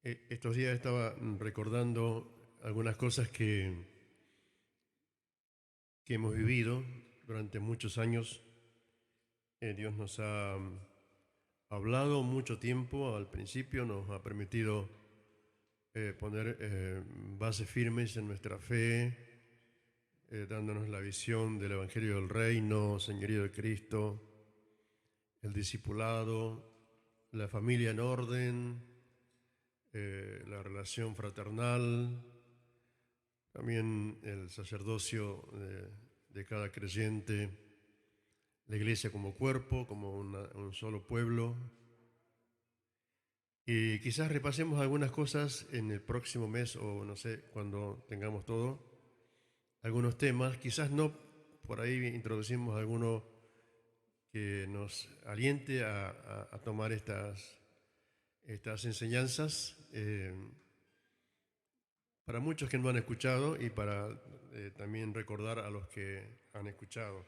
Estos días estaba recordando algunas cosas que hemos vivido durante muchos años. Dios nos ha hablado mucho tiempo. Al principio nos ha permitido poner bases firmes en nuestra fe, dándonos la visión del Evangelio del Reino, señorío de Cristo, el discipulado, la familia en orden, la relación fraternal, también el sacerdocio de cada creyente, la iglesia como cuerpo, como un solo pueblo. Y quizás repasemos algunas cosas en el próximo mes o no sé, cuando tengamos todo, algunos temas. Quizás no, por ahí introducimos alguno que nos aliente a tomar estas enseñanzas. Para muchos que no han escuchado y para también recordar a los que han escuchado.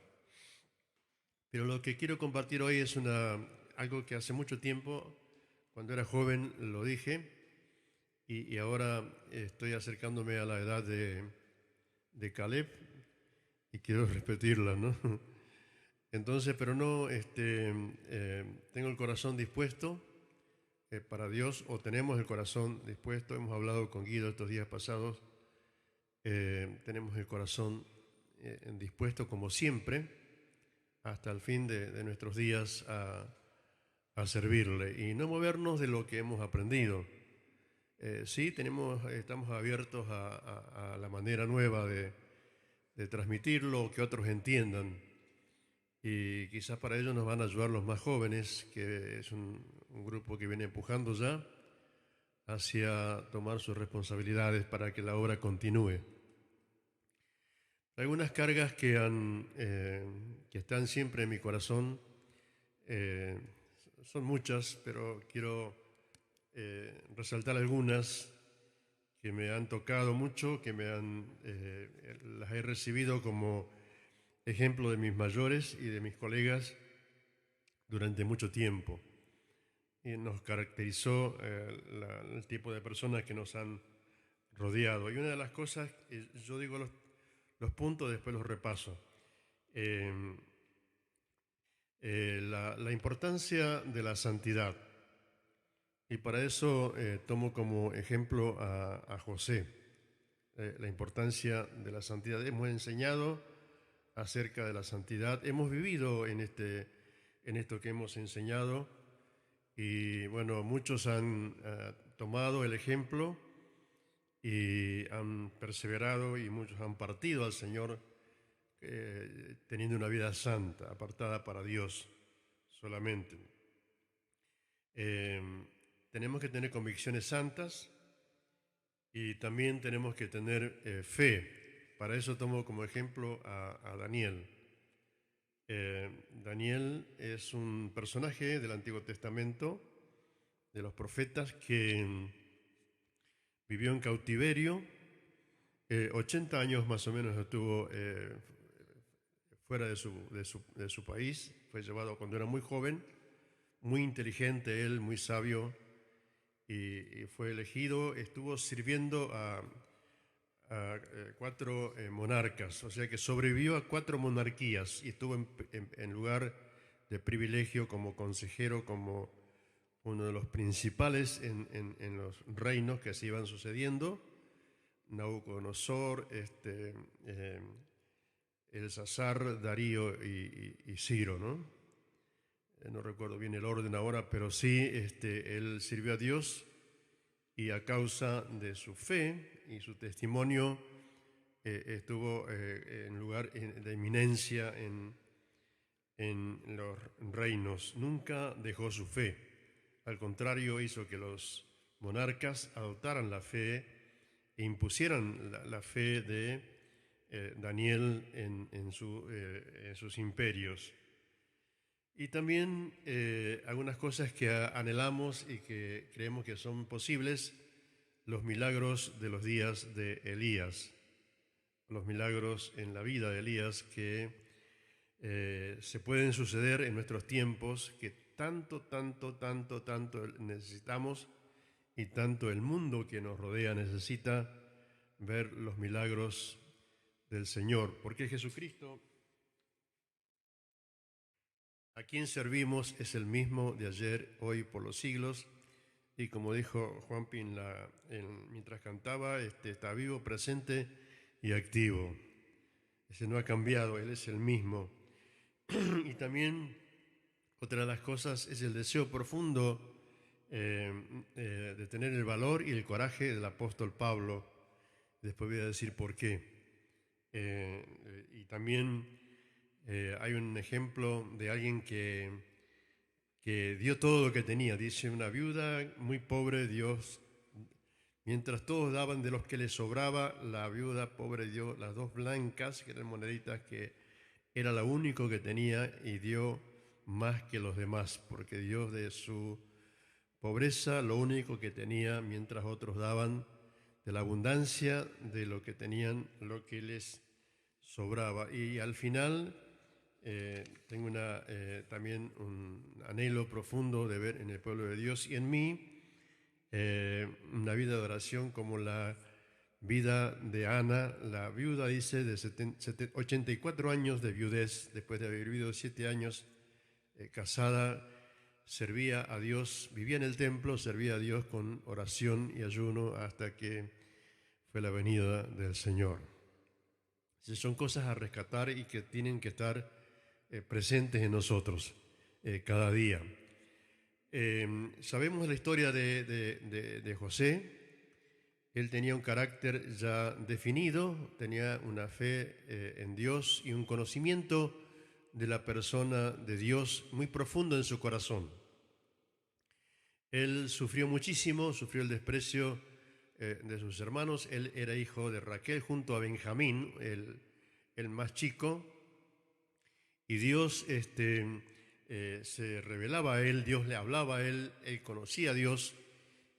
Pero lo que quiero compartir hoy es algo que hace mucho tiempo, cuando era joven, lo dije y ahora estoy acercándome a la edad de Caleb y quiero repetirla, ¿no? Entonces, pero no, tengo el corazón dispuesto para Dios, o tenemos el corazón dispuesto. Hemos hablado con Guido estos días pasados. Tenemos el corazón dispuesto, como siempre, hasta el fin de nuestros días a servirle y no movernos de lo que hemos aprendido. Sí, estamos abiertos a la manera nueva de transmitirlo, que otros entiendan. Y quizás para ello nos van a ayudar los más jóvenes, que es un grupo que viene empujando ya hacia tomar sus responsabilidades para que la obra continúe. Algunas cargas que están siempre en mi corazón, eh, son muchas, pero quiero resaltar algunas que me han tocado mucho, las he recibido como ejemplo de mis mayores y de mis colegas durante mucho tiempo. Y nos caracterizó el tipo de personas que nos han rodeado. Y una de las cosas, yo digo los puntos, después los repaso. Eh, la importancia de la santidad. Y para eso tomo como ejemplo a José, la importancia de la santidad. Hemos enseñado acerca de la santidad, hemos vivido en esto que hemos enseñado y bueno, muchos han tomado el ejemplo y han perseverado y muchos han partido al Señor teniendo una vida santa, apartada para Dios solamente. Eh, Tenemos que tener convicciones santas y también tenemos que tener fe. Para eso tomo como ejemplo a Daniel. Daniel es un personaje del Antiguo Testamento, de los profetas, que vivió en cautiverio. 80 años más o menos estuvo fuera de su país. Fue llevado cuando era muy joven, muy inteligente él, muy sabio, y fue elegido. Estuvo sirviendo a cuatro monarcas, o sea que sobrevivió a cuatro monarquías y estuvo en lugar de privilegio como consejero, como uno de los principales en los reinos que se iban sucediendo. Nabucodonosor, Elsasar, Darío y Ciro, ¿no? No recuerdo bien el orden ahora, pero sí, él sirvió a Dios y a causa de su fe y su testimonio estuvo en lugar de eminencia en los reinos. Nunca dejó su fe. Al contrario, hizo que los monarcas adoptaran la fe e impusieran la fe de Daniel en sus imperios. Y también algunas cosas que anhelamos y que creemos que son posibles, los milagros de los días de Elías, los milagros en la vida de Elías que se pueden suceder en nuestros tiempos, que tanto necesitamos y tanto el mundo que nos rodea necesita ver los milagros del Señor, porque Jesucristo, a quien servimos, es el mismo de ayer, hoy, por los siglos, y como dijo Juanpi mientras cantaba, está vivo, presente y activo. Ese no ha cambiado, Él es el mismo. Y también otra de las cosas es el deseo profundo de tener el valor y el coraje del apóstol Pablo. Después voy a decir por qué. Y también hay un ejemplo de alguien que dio todo lo que tenía. Dice, una viuda muy pobre, Dios, mientras todos daban de los que les sobraba, la viuda pobre dio las 2 blancas, que eran moneditas, que era lo único que tenía, y dio más que los demás, porque dio de su pobreza lo único que tenía, mientras otros daban de la abundancia de lo que tenían, lo que les sobraba. Y al final tengo también un anhelo profundo de ver en el pueblo de Dios y en mí una vida de oración como la vida de Ana, la viuda, dice, de 84 años de viudez, después de haber vivido 7 años casada, servía a Dios, vivía en el templo, servía a Dios con oración y ayuno hasta que fue la venida del Señor. Son cosas a rescatar y que tienen que estar presentes en nosotros cada día. Sabemos la historia de José. Él tenía un carácter ya definido, tenía una fe en Dios y un conocimiento de la persona de Dios muy profundo en su corazón. Él sufrió muchísimo, sufrió el desprecio de sus hermanos. Él era hijo de Raquel junto a Benjamín, el más chico, y Dios se revelaba a él, Dios le hablaba a él conocía a Dios,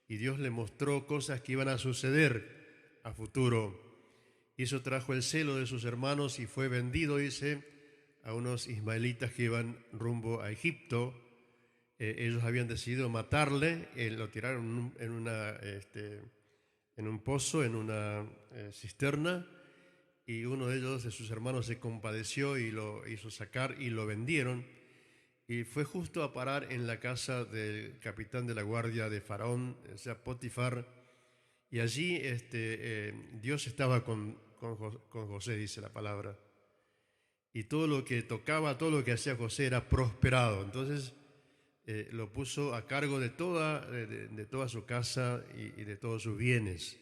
y Dios le mostró cosas que iban a suceder a futuro. Y eso trajo el celo de sus hermanos y fue vendido, dice, a unos ismaelitas que iban rumbo a Egipto. Ellos habían decidido matarle, lo tiraron en un pozo, en una cisterna, y uno de ellos, de sus hermanos, se compadeció y lo hizo sacar y lo vendieron. Y fue justo a parar en la casa del capitán de la guardia de Faraón, o sea, Potifar, y allí Dios estaba con José, dice la palabra, y todo lo que tocaba, todo lo que hacía José era prosperado. Entonces lo puso a cargo de toda su casa y de todos sus bienes.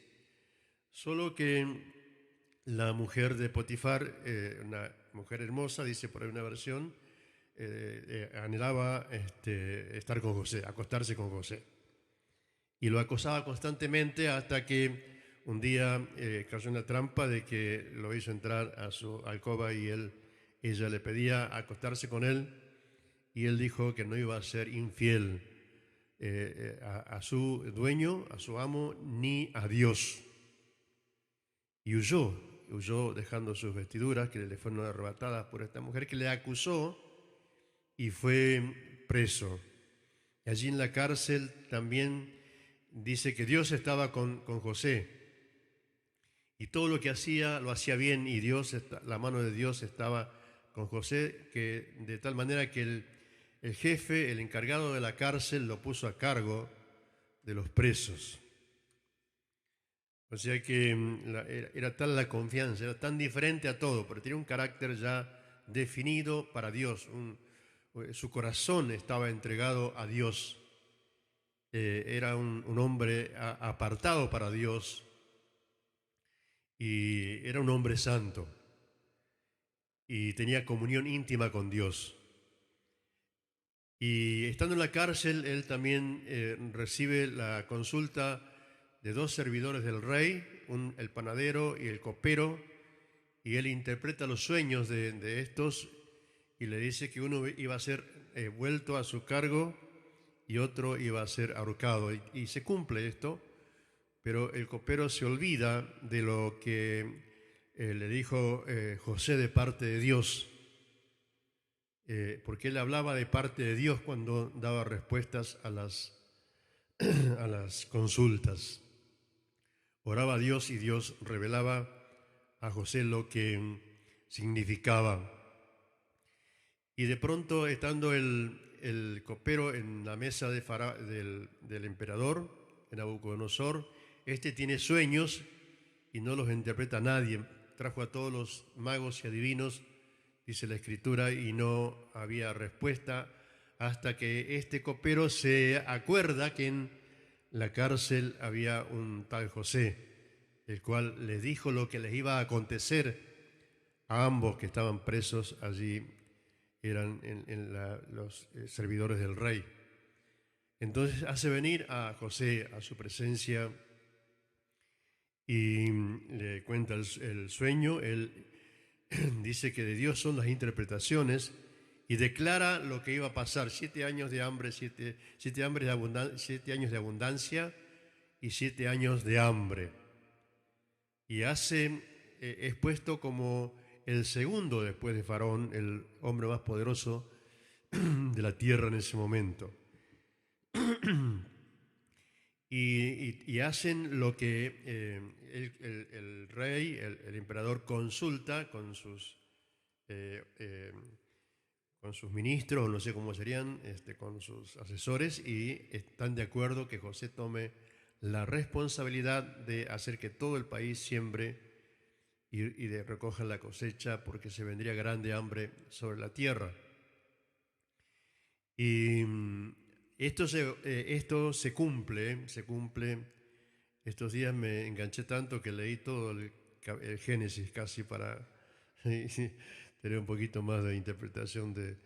Solo que la mujer de Potifar, una mujer hermosa, dice por ahí una versión, anhelaba estar con José, acostarse con José. Y lo acosaba constantemente hasta que un día cayó en la trampa de que lo hizo entrar a su alcoba y ella le pedía acostarse con él, y él dijo que no iba a ser infiel a su dueño, a su amo, ni a Dios. Y huyó dejando sus vestiduras que le fueron arrebatadas por esta mujer que le acusó, y fue preso. Y allí en la cárcel también dice que Dios estaba con José, y todo lo que hacía lo hacía bien, y la mano de Dios estaba con José, que de tal manera que el jefe, el encargado de la cárcel, lo puso a cargo de los presos. O sea que era tal la confianza, era tan diferente a todo, pero tenía un carácter ya definido para Dios. Su corazón estaba entregado a Dios. Era un hombre apartado para Dios, y era un hombre santo y tenía comunión íntima con Dios. Y estando en la cárcel, él también recibe la consulta de 2 servidores del rey, el panadero y el copero, y él interpreta los sueños de estos y le dice que uno iba a ser vuelto a su cargo y otro iba a ser ahorcado. Y se cumple esto, pero el copero se olvida de lo que le dijo José de parte de Dios, porque él hablaba de parte de Dios cuando daba respuestas a las a las consultas. Oraba a Dios y Dios revelaba a José lo que significaba. Y de pronto, estando el copero en la mesa del emperador, Nabucodonosor, este tiene sueños y no los interpreta nadie. Trajo a todos los magos y adivinos, dice la Escritura, y no había respuesta hasta que este copero se acuerda que en la cárcel había un tal José, el cual les dijo lo que les iba a acontecer a ambos que estaban presos allí, eran los servidores del rey. Entonces hace venir a José a su presencia y le cuenta el sueño. Él dice que de Dios son las interpretaciones y declara lo que iba a pasar: 7 años de hambre, 7 años de abundancia y 7 años de hambre. Y es puesto como el segundo después de Faraón, el hombre más poderoso de la tierra en ese momento. Y hacen lo que el rey, el emperador, consulta con sus ministros, o no sé cómo serían, con sus asesores, y están de acuerdo que José tome la responsabilidad de hacer que todo el país siembre y de recoja la cosecha, porque se vendría grande hambre sobre la tierra. Y esto se cumple. Estos días me enganché tanto que leí todo el Génesis casi para tener un poquito más de interpretación de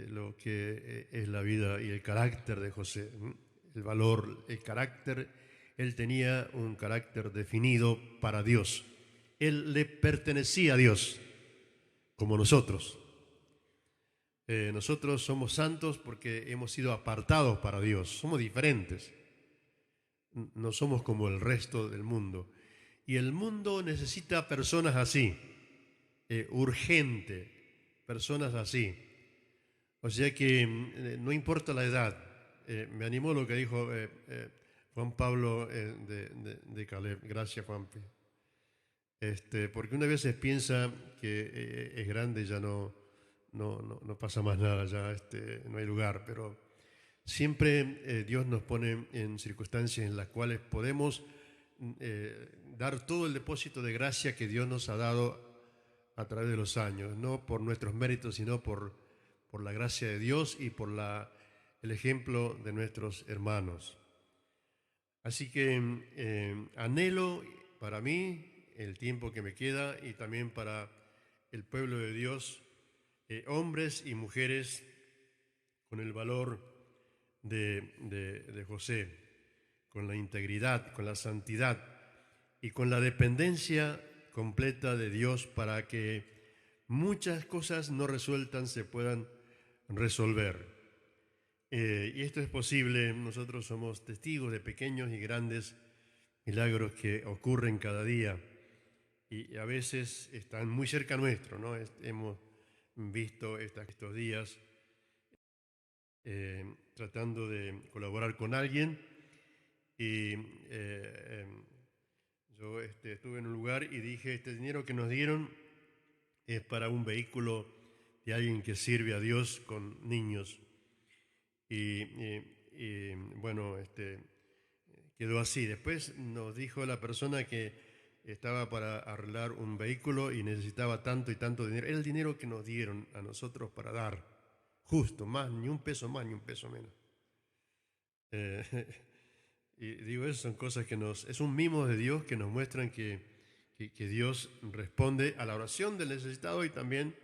lo que es la vida y el carácter de José. El valor, el carácter. Él tenía un carácter definido para Dios. Él le pertenecía a Dios, como nosotros. Nosotros somos santos porque hemos sido apartados para Dios. Somos diferentes. No somos como el resto del mundo. Y el mundo necesita personas así, urgente, personas así. O sea que no importa la edad. Me animó lo que dijo Juan Pablo de Caleb. Gracias, Juanpi. Porque una vez piensa que es grande y ya no pasa más nada, ya no hay lugar, pero siempre Dios nos pone en circunstancias en las cuales podemos dar todo el depósito de gracia que Dios nos ha dado a través de los años, no por nuestros méritos, sino por la gracia de Dios y por el ejemplo de nuestros hermanos. Así que anhelo para mí el tiempo que me queda y también para el pueblo de Dios, hombres y mujeres con el valor de José, con la integridad, con la santidad y con la dependencia completa de Dios para que muchas cosas no resueltas se puedan resolver. Y esto es posible. Nosotros somos testigos de pequeños y grandes milagros que ocurren cada día y a veces están muy cerca nuestro, ¿no? Hemos visto estos días tratando de colaborar con alguien y yo estuve en un lugar y dije: este dinero que nos dieron es para un vehículo de alguien que sirve a Dios con niños. Y bueno, quedó así. Después nos dijo la persona que estaba para arreglar un vehículo y necesitaba tanto y tanto dinero. Era el dinero que nos dieron a nosotros para dar, justo, más, ni un peso más, ni un peso menos. Y digo, esas son cosas es un mimo de Dios que nos muestran que Dios responde a la oración del necesitado y también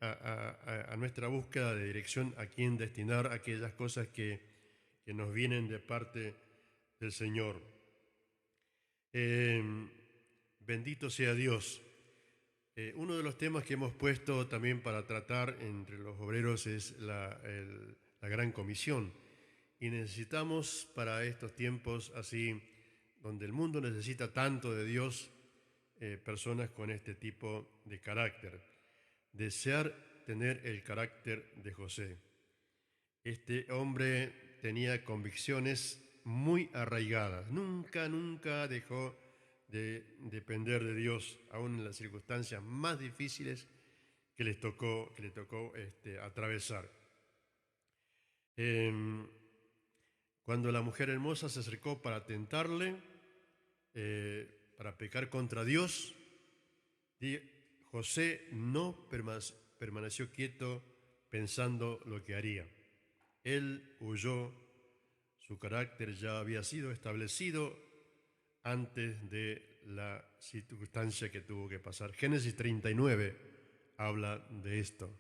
a nuestra búsqueda de dirección a quién destinar aquellas cosas que nos vienen de parte del Señor. Bendito sea Dios. Uno de los temas que hemos puesto también para tratar entre los obreros es la Gran Comisión. Y necesitamos para estos tiempos así, donde el mundo necesita tanto de Dios, personas con este tipo de carácter. Desear tener el carácter de José. Este hombre tenía convicciones muy arraigadas. Nunca dejó de depender de Dios, aún en las circunstancias más difíciles que le tocó atravesar. Cuando la mujer hermosa se acercó para tentarle, para pecar contra Dios, José no permaneció quieto pensando lo que haría. Él huyó, su carácter ya había sido establecido antes de la circunstancia que tuvo que pasar. Génesis 39 habla de esto.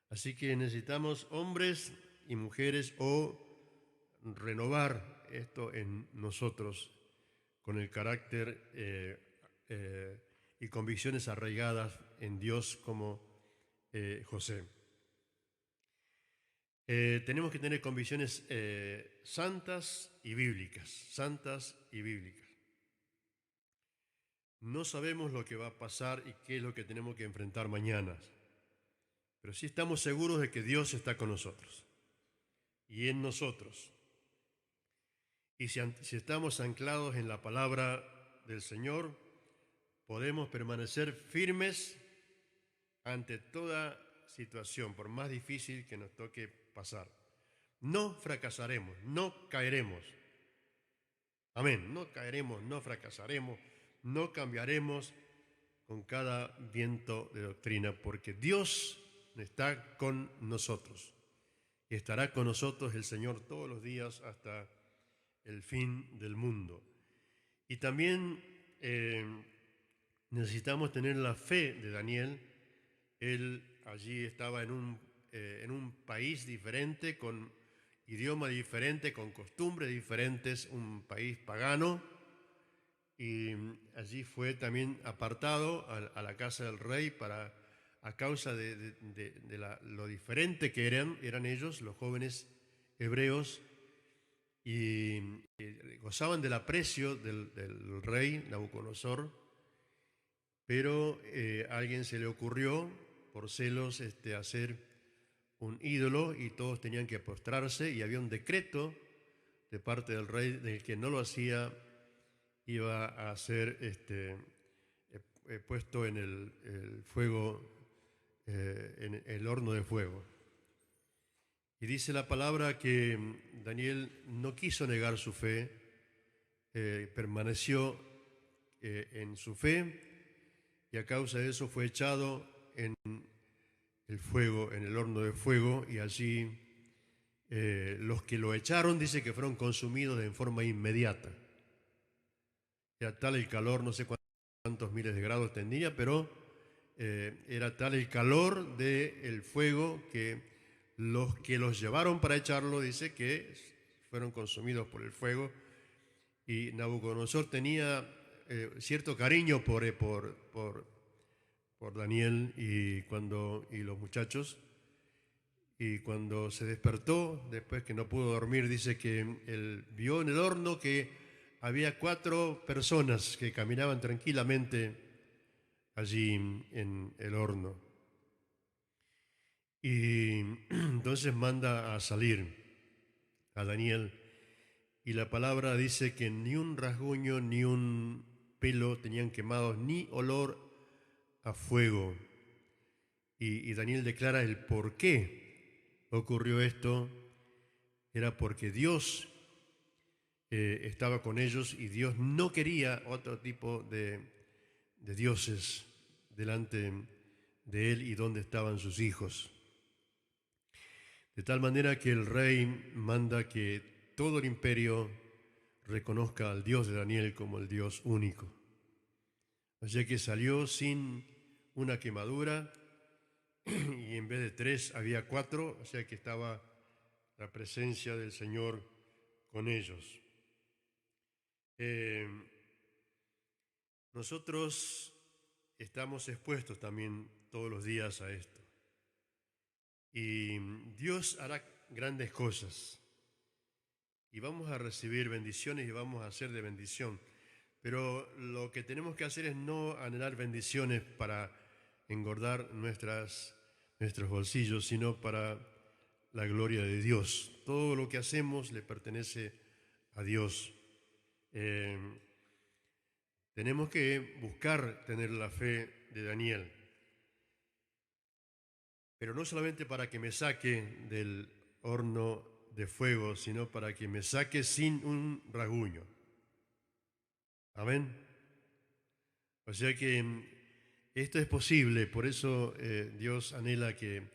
Así que necesitamos hombres y mujeres o renovar esto en nosotros con el carácter y convicciones arraigadas en Dios como José. Tenemos que tener convicciones santas y bíblicas, No sabemos lo que va a pasar y qué es lo que tenemos que enfrentar mañana, pero sí estamos seguros de que Dios está con nosotros y en nosotros. Y si estamos anclados en la palabra del Señor, podemos permanecer firmes ante toda situación, por más difícil que nos toque pasar. No fracasaremos, no caeremos. Amén, no caeremos, no fracasaremos, no cambiaremos con cada viento de doctrina, porque Dios está con nosotros. Y estará con nosotros el Señor todos los días hasta el fin del mundo. Y también necesitamos tener la fe de Daniel. Él allí estaba en un país diferente, con idioma diferente, con costumbres diferentes, un país pagano, y allí fue también apartado a la casa del rey a causa de lo diferente que eran ellos, los jóvenes hebreos, y gozaban del aprecio del rey Nabucodonosor, pero a alguien se le ocurrió, por celos, hacer un ídolo y todos tenían que postrarse, y había un decreto de parte del rey del que no lo hacía iba a ser puesto en el fuego, en el horno de fuego. Y dice la palabra que Daniel no quiso negar su fe, permaneció en su fe, y a causa de eso fue echado en el fuego, en el horno de fuego, y allí los que lo echaron dice que fueron consumidos en forma inmediata. Era tal el calor, no sé cuántos miles de grados tenía, pero era tal el calor del fuego que los llevaron para echarlo, dice que fueron consumidos por el fuego. Y Nabucodonosor tenía cierto cariño por Daniel y los muchachos. Y cuando se despertó, después que no pudo dormir, dice que él vio en el horno que había 4 personas que caminaban tranquilamente allí en el horno. Y entonces manda a salir a Daniel, y la palabra dice que ni un rasguño ni un pelo tenían quemados, ni olor a fuego. Y Daniel declara el por qué ocurrió esto. Era porque Dios estaba con ellos, y Dios no quería otro tipo de dioses delante de él y donde estaban sus hijos. De tal manera que el rey manda que todo el imperio reconozca al Dios de Daniel como el Dios único. Así que salió sin una quemadura, y en vez de 3 había 4, o sea que estaba la presencia del Señor con ellos. Nosotros estamos expuestos también todos los días a esto. Y Dios hará grandes cosas. Y vamos a recibir bendiciones y vamos a ser de bendición. Pero lo que tenemos que hacer es no anhelar bendiciones para engordar nuestros bolsillos, sino para la gloria de Dios. Todo lo que hacemos le pertenece a Dios. Eh, Tenemos que buscar tener la fe de Daniel, pero no solamente para que me saque del horno de fuego, sino para que me saque sin un rasguño. Amén. O sea que esto es posible, por eso Dios anhela que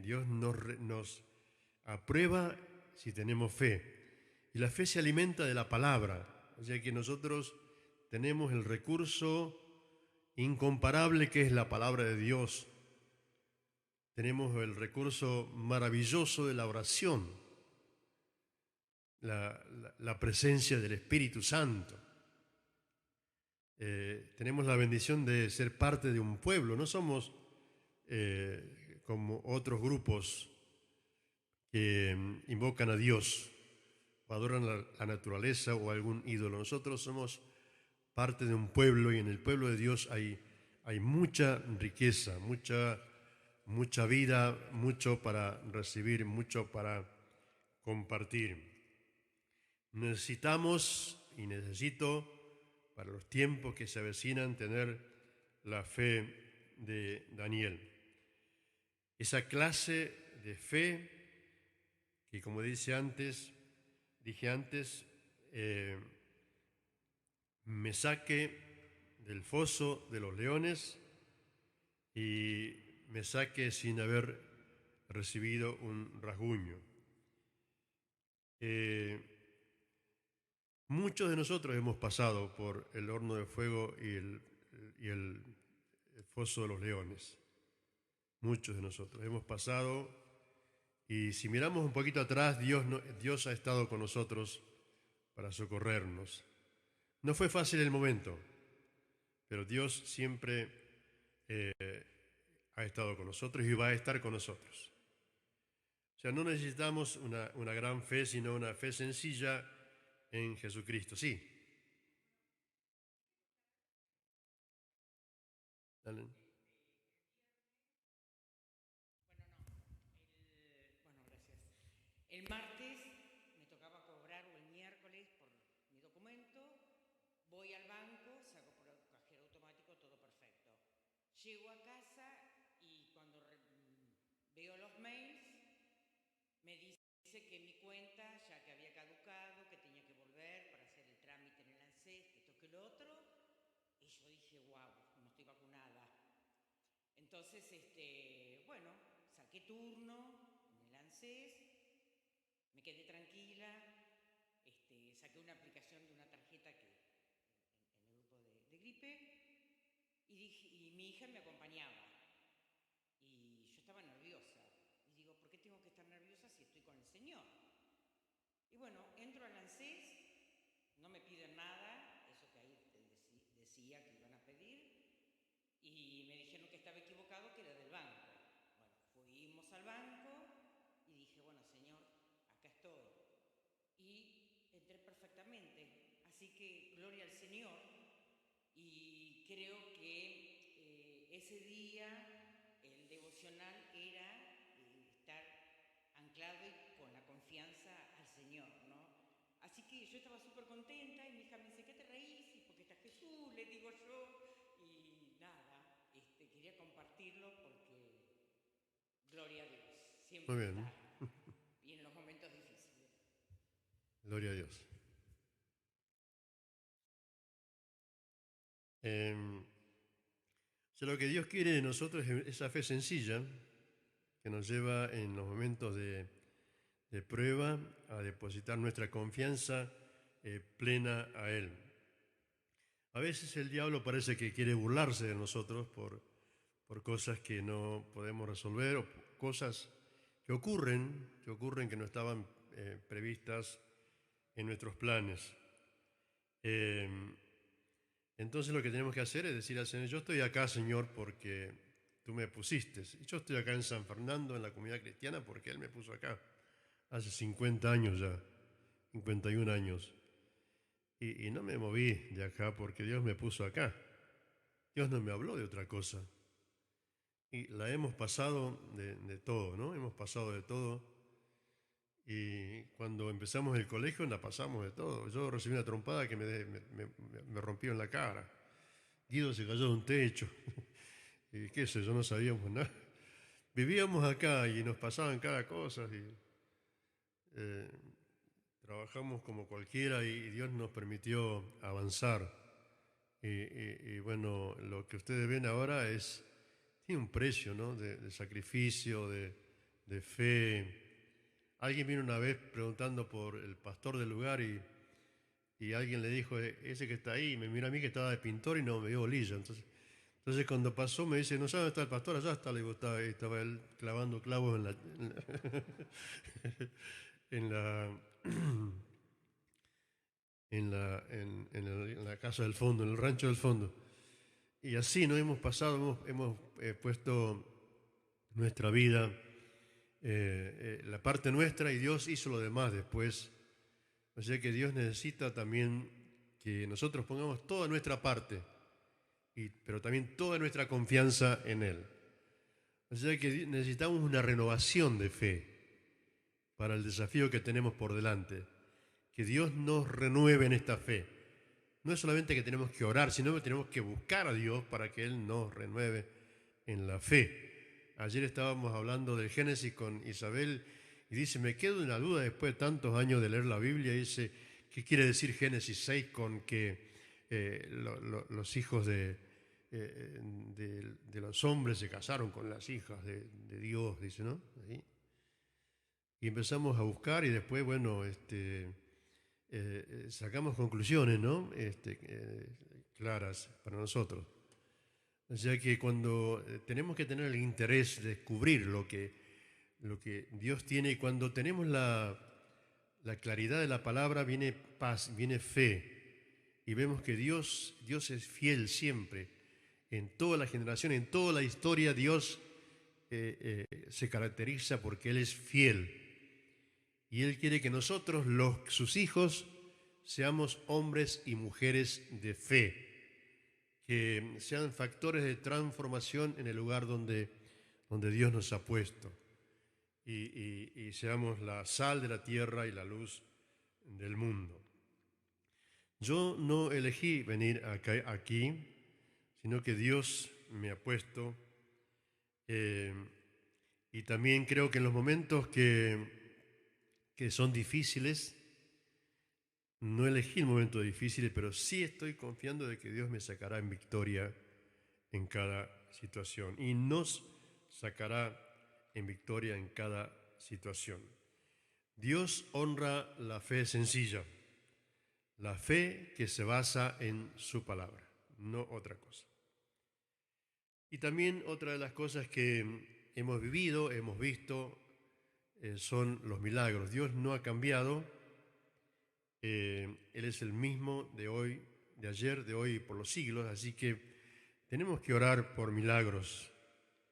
Dios nos aprueba si tenemos fe. Y la fe se alimenta de la palabra, o sea que nosotros tenemos el recurso incomparable que es la palabra de Dios. Tenemos el recurso maravilloso de la oración, la presencia del Espíritu Santo. Tenemos la bendición de ser parte de un pueblo, no somos como otros grupos que invocan a Dios o adoran la naturaleza o algún ídolo. Nosotros somos parte de un pueblo y en el pueblo de Dios hay mucha riqueza, mucha vida, mucho para recibir, mucho para compartir. Necesitamos y necesito para los tiempos que se avecinan tener la fe de Daniel. Esa clase de fe que, como dije antes, me saque del foso de los leones y me saque sin haber recibido un rasguño. Muchos de nosotros hemos pasado por el horno de fuego y el foso de los leones. Muchos de nosotros hemos pasado y si miramos un poquito atrás, Dios ha estado con nosotros para socorrernos. No fue fácil el momento, pero Dios siempre ha estado con nosotros y va a estar con nosotros. O sea, no necesitamos una gran fe, sino una fe sencilla en Jesucristo. Sí. Dale. Gracias. El martes me tocaba cobrar o el miércoles por mi documento, voy al banco, saco por el cajero automático, todo perfecto. Llego a casa y cuando veo los mails, me dice que mi cuenta ya que había caducado, que tenía que volver para hacer el trámite en el ANSES, que esto que lo otro, y yo dije, wow, no estoy vacunada. Entonces, saqué turno en el ANSES, me quedé tranquila, saqué una aplicación de una tarjeta que en el grupo de gripe y mi hija me acompañaba y yo estaba nerviosa y digo, ¿por qué tengo que estar nerviosa si estoy con el Señor? Y bueno, entro al ANSES, no me piden nada, eso que ahí decía que iban a pedir, y me dijeron que estaba equivocado, que era del banco. Bueno, fuimos al banco y dije, bueno, Señor, acá estoy. Y entré perfectamente. Así que gloria al Señor. Y creo que ese día el devocional era estar anclado y con la confianza al Señor, ¿no? Así que yo estaba súper contenta y mi hija me dice, ¿qué te reís? ¿Y por qué está Jesús? Le digo yo. Y nada, quería compartirlo porque gloria a Dios, Muy siempre bien. está. Y en los momentos difíciles. Gloria a Dios. O sea, lo que Dios quiere de nosotros es esa fe sencilla que nos lleva en los momentos de prueba a depositar nuestra confianza plena a Él. A veces el diablo parece que quiere burlarse de nosotros por cosas que no podemos resolver o cosas que ocurren que no estaban previstas en nuestros planes. Entonces lo que tenemos que hacer es decir al Señor, yo estoy acá, Señor, porque tú me pusiste. Y yo estoy acá en San Fernando, en la comunidad cristiana, porque Él me puso acá. Hace 50 años ya, 51 años. Y no me moví de acá porque Dios me puso acá. Dios no me habló de otra cosa. Y la hemos pasado de todo, ¿no? Hemos pasado de todo. Y cuando empezamos el colegio la pasamos de todo. Yo recibí una trompada que me rompió en la cara. Guido se cayó de un techo. Y qué sé, yo no sabíamos nada. Vivíamos acá y nos pasaban cada cosa. Y, eh, trabajamos como cualquiera y Dios nos permitió avanzar. Y bueno, lo que ustedes ven ahora tiene un precio, ¿no? De sacrificio, de fe. Alguien vino una vez preguntando por el pastor del lugar y alguien le dijo, ese que está ahí, me mira a mí que estaba de pintor y no me dio bolilla. Entonces cuando pasó me dice, ¿no sabe dónde está el pastor? Allá está, le digo, estaba él clavando clavos en la, en la casa del fondo, en el rancho del fondo. Y así nos hemos pasado, hemos puesto nuestra vida, la parte nuestra, y Dios hizo lo demás después. O sea que Dios necesita también que nosotros pongamos toda nuestra parte, pero también toda nuestra confianza en Él. O sea que necesitamos una renovación de fe para el desafío que tenemos por delante. Que Dios nos renueve en esta fe. No es solamente que tenemos que orar, sino que tenemos que buscar a Dios para que Él nos renueve en la fe. Ayer estábamos hablando del Génesis con Isabel y dice, me quedo en la duda después de tantos años de leer la Biblia. Y dice, ¿qué quiere decir Génesis 6 con que los hijos de los hombres se casaron con las hijas de Dios? Dice, ¿no? Ahí. Y empezamos a buscar y después, bueno, sacamos conclusiones, ¿no? Claras para nosotros. O sea que cuando tenemos que tener el interés de descubrir lo que Dios tiene, y cuando tenemos la claridad de la palabra, viene paz, viene fe. Y vemos que Dios es fiel siempre. En toda la generación, en toda la historia, Dios se caracteriza porque Él es fiel. Y Él quiere que nosotros, sus hijos, seamos hombres y mujeres de fe, que sean factores de transformación en el lugar donde Dios nos ha puesto, y seamos la sal de la tierra y la luz del mundo. Yo no elegí venir aquí, sino que Dios me ha puesto, y también creo que en los momentos que son difíciles, no elegí el momento difícil, pero sí estoy confiando de que Dios me sacará en victoria en cada situación y nos sacará en victoria en cada situación. Dios honra la fe sencilla, la fe que se basa en su palabra, no otra cosa. Y también otra de las cosas que hemos vivido, hemos visto, son los milagros. Dios no ha cambiado. Él es el mismo de hoy, de ayer, de hoy y por los siglos. Así que tenemos que orar por milagros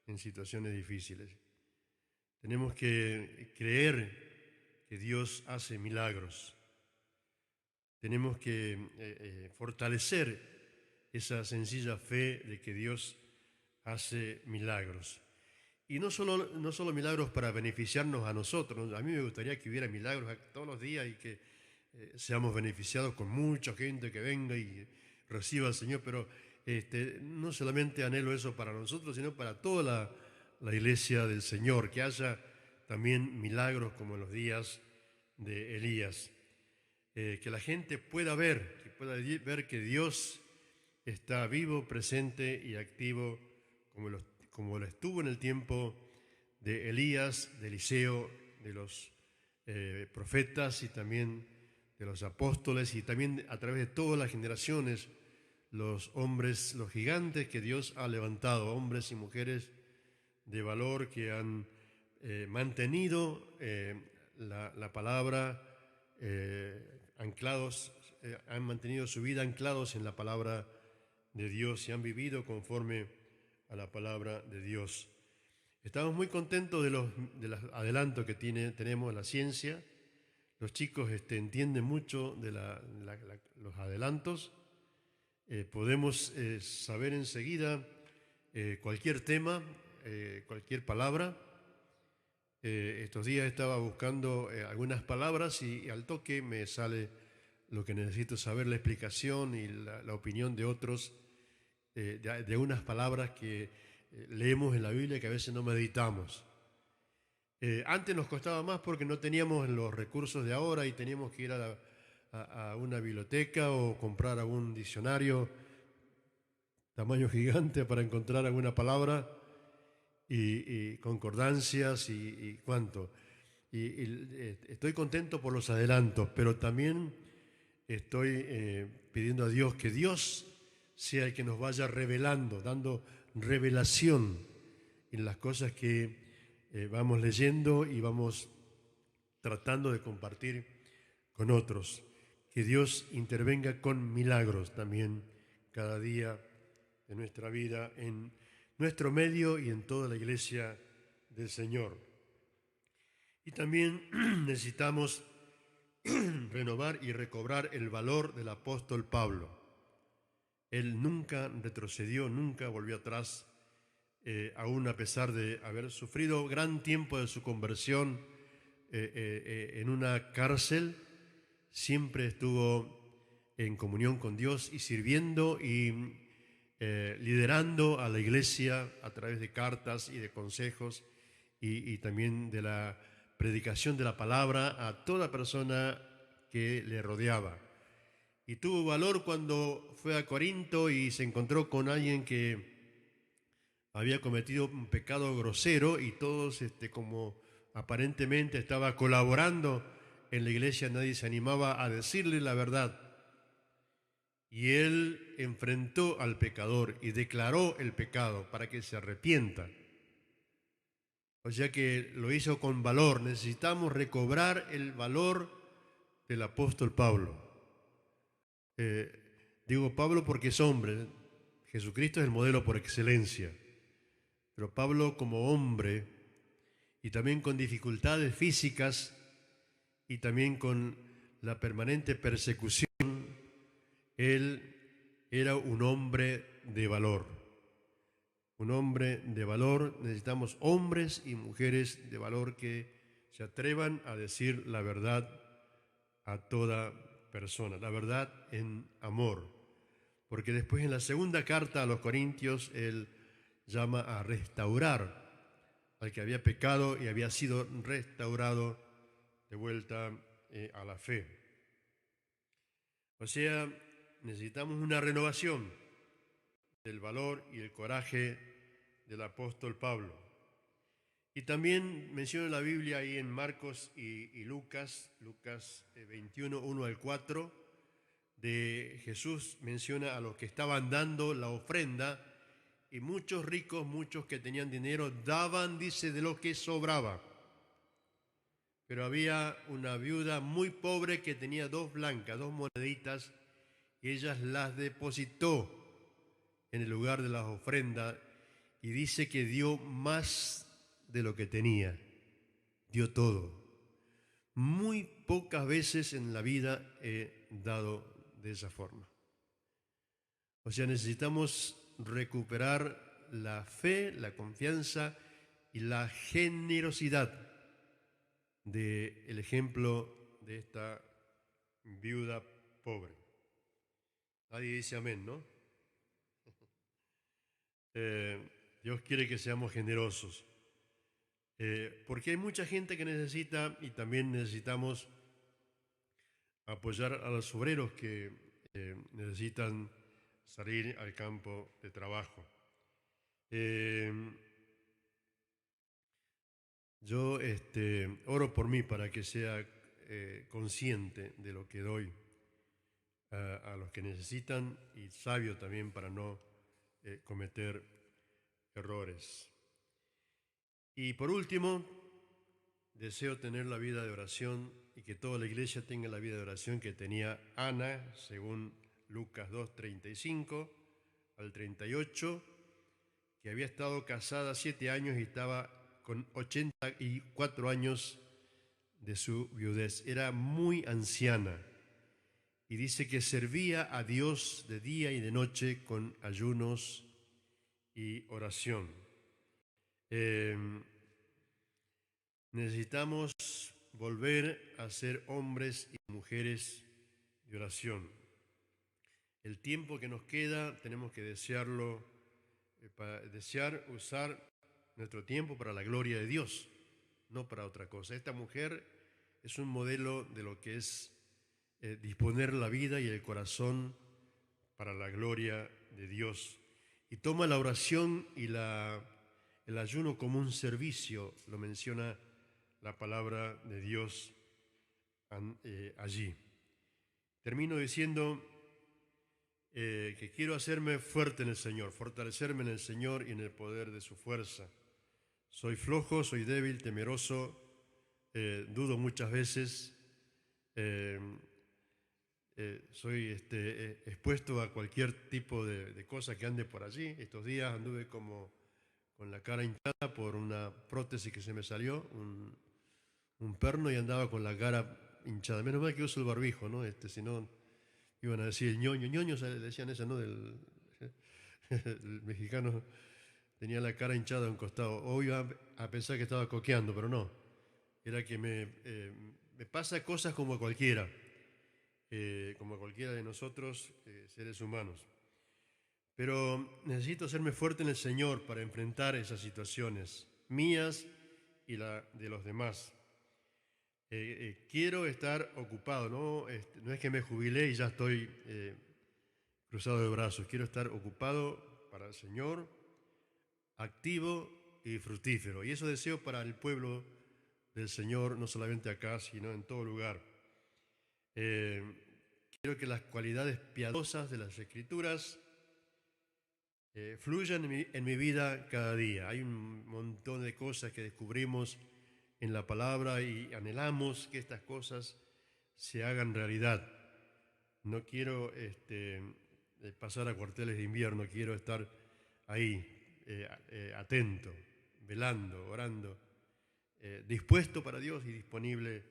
en situaciones difíciles. Tenemos que creer que Dios hace milagros. Tenemos que fortalecer esa sencilla fe de que Dios hace milagros. Y no solo milagros para beneficiarnos a nosotros. A mí me gustaría que hubiera milagros todos los días y que seamos beneficiados con mucha gente que venga y reciba al Señor, pero no solamente anhelo eso para nosotros, sino para toda la iglesia del Señor, que haya también milagros como en los días de Elías, que la gente pueda ver, que Dios está vivo, presente y activo como lo estuvo en el tiempo de Elías, de Eliseo, de los profetas y también de los apóstoles, y también a través de todas las generaciones, los hombres, los gigantes que Dios ha levantado, hombres y mujeres de valor que han mantenido la palabra, han mantenido su vida anclados en la palabra de Dios y han vivido conforme a la palabra de Dios. Estamos muy contentos de los adelantos que tenemos en la ciencia. Los chicos entienden mucho de los adelantos. Podemos saber enseguida cualquier tema, cualquier palabra. Estos días estaba buscando algunas palabras y al toque me sale lo que necesito saber, la explicación y la opinión de otros, de unas palabras que leemos en la Biblia que a veces no meditamos. Antes nos costaba más porque no teníamos los recursos de ahora y teníamos que ir a una biblioteca o comprar algún diccionario tamaño gigante para encontrar alguna palabra y concordancias y cuánto. Estoy contento por los adelantos, pero también estoy pidiendo a Dios que Dios sea el que nos vaya revelando, dando revelación en las cosas que vamos leyendo y vamos tratando de compartir con otros. Que Dios intervenga con milagros también cada día de nuestra vida, en nuestro medio y en toda la iglesia del Señor. Y también necesitamos renovar y recobrar el valor del apóstol Pablo. Él nunca retrocedió, nunca volvió atrás, aún a pesar de haber sufrido gran tiempo de su conversión en una cárcel, siempre estuvo en comunión con Dios y sirviendo y liderando a la iglesia a través de cartas y de consejos y también de la predicación de la palabra a toda persona que le rodeaba. Y tuvo valor cuando fue a Corinto y se encontró con alguien que había cometido un pecado grosero y todos, como aparentemente estaba colaborando en la iglesia, nadie se animaba a decirle la verdad. Y él enfrentó al pecador y declaró el pecado para que se arrepienta. O sea que lo hizo con valor. Necesitamos recobrar el valor del apóstol Pablo. Digo Pablo porque es hombre. Jesucristo es el modelo por excelencia. Pero Pablo como hombre y también con dificultades físicas y también con la permanente persecución, él era un hombre de valor. Un hombre de valor. Necesitamos hombres y mujeres de valor que se atrevan a decir la verdad a toda persona, la verdad en amor. Porque después en la segunda carta a los Corintios, él llama a restaurar al que había pecado y había sido restaurado de vuelta a la fe. O sea, necesitamos una renovación del valor y el coraje del apóstol Pablo. Y también menciona la Biblia ahí en Marcos y Lucas 21, 1 al 4, de Jesús menciona a los que estaban dando la ofrenda y muchos ricos, muchos que tenían dinero, daban, dice, de lo que sobraba. Pero había una viuda muy pobre que tenía 2 blancas, 2 moneditas, y ella las depositó en el lugar de las ofrendas y dice que dio más de lo que tenía, dio todo. Muy pocas veces en la vida he dado de esa forma. O sea, necesitamos recuperar la fe, la confianza y la generosidad del ejemplo de esta viuda pobre. Nadie dice amén, ¿no? Dios quiere que seamos generosos, porque hay mucha gente que necesita y también necesitamos apoyar a los obreros que necesitan salir al campo de trabajo. Yo oro por mí para que sea consciente de lo que doy a los que necesitan y sabio también para no cometer errores. Y por último, deseo tener la vida de oración y que toda la iglesia tenga la vida de oración que tenía Ana, según Lucas 2, 35 al 38, que había estado casada 7 años y estaba con 84 años de su viudez. Era muy anciana y dice que servía a Dios de día y de noche con ayunos y oración. Necesitamos volver a ser hombres y mujeres de oración. El tiempo que nos queda tenemos que desearlo, desear usar nuestro tiempo para la gloria de Dios, no para otra cosa. Esta mujer es un modelo de lo que es disponer la vida y el corazón para la gloria de Dios. Y toma la oración y el ayuno como un servicio, lo menciona la palabra de Dios allí. Termino diciendo que quiero hacerme fuerte en el Señor, fortalecerme en el Señor y en el poder de su fuerza. Soy flojo, soy débil, temeroso, dudo muchas veces, soy expuesto a cualquier tipo de cosa que ande por allí. Estos días anduve como con la cara hinchada por una prótesis que se me salió, un perno, y andaba con la cara hinchada. Menos mal que uso el barbijo, ¿no? Si no, iban a decir ñoño, ñoño, decían eso, ¿no? El mexicano tenía la cara hinchada a un costado. O iba a pensar que estaba coqueando, pero no. Era que me pasa cosas como a cualquiera de nosotros, seres humanos. Pero necesito hacerme fuerte en el Señor para enfrentar esas situaciones mías y la de los demás. Quiero estar ocupado, ¿no? No es que me jubilé y ya estoy cruzado de brazos. Quiero estar ocupado para el Señor, activo y fructífero. Y eso deseo para el pueblo del Señor, no solamente acá, sino en todo lugar. Quiero que las cualidades piadosas de las Escrituras fluyan en mi vida cada día. Hay un montón de cosas que descubrimos en la palabra y anhelamos que estas cosas se hagan realidad. No quiero pasar a cuarteles de invierno, quiero estar ahí, atento, velando, orando, dispuesto para Dios y disponible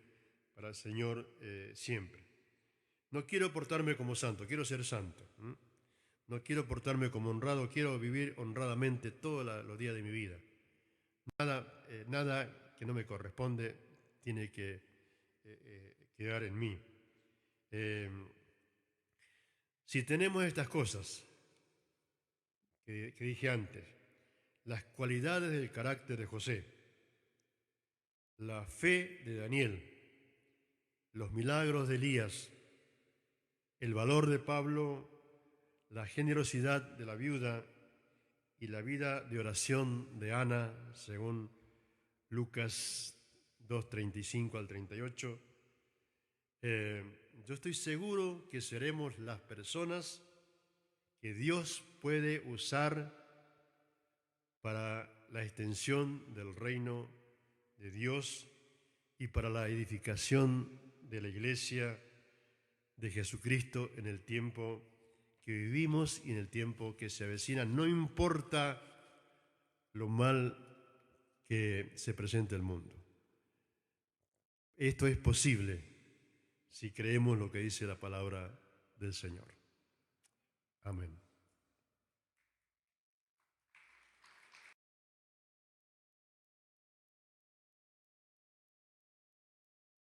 para el Señor siempre. No quiero portarme como santo, quiero ser santo. No quiero portarme como honrado, quiero vivir honradamente todos los días de mi vida. Nada que no me corresponde tiene que quedar en mí. Si tenemos estas cosas que dije antes, las cualidades del carácter de José, la fe de Daniel, los milagros de Elías, el valor de Pablo, la generosidad de la viuda y la vida de oración de Ana, según Lucas 2:35 al 38, yo estoy seguro que seremos las personas que Dios puede usar para la extensión del reino de Dios y para la edificación de la iglesia de Jesucristo en el tiempo que vivimos y en el tiempo que se avecina. No importa lo mal que se presente el mundo. Esto es posible si creemos lo que dice la palabra del Señor. Amén.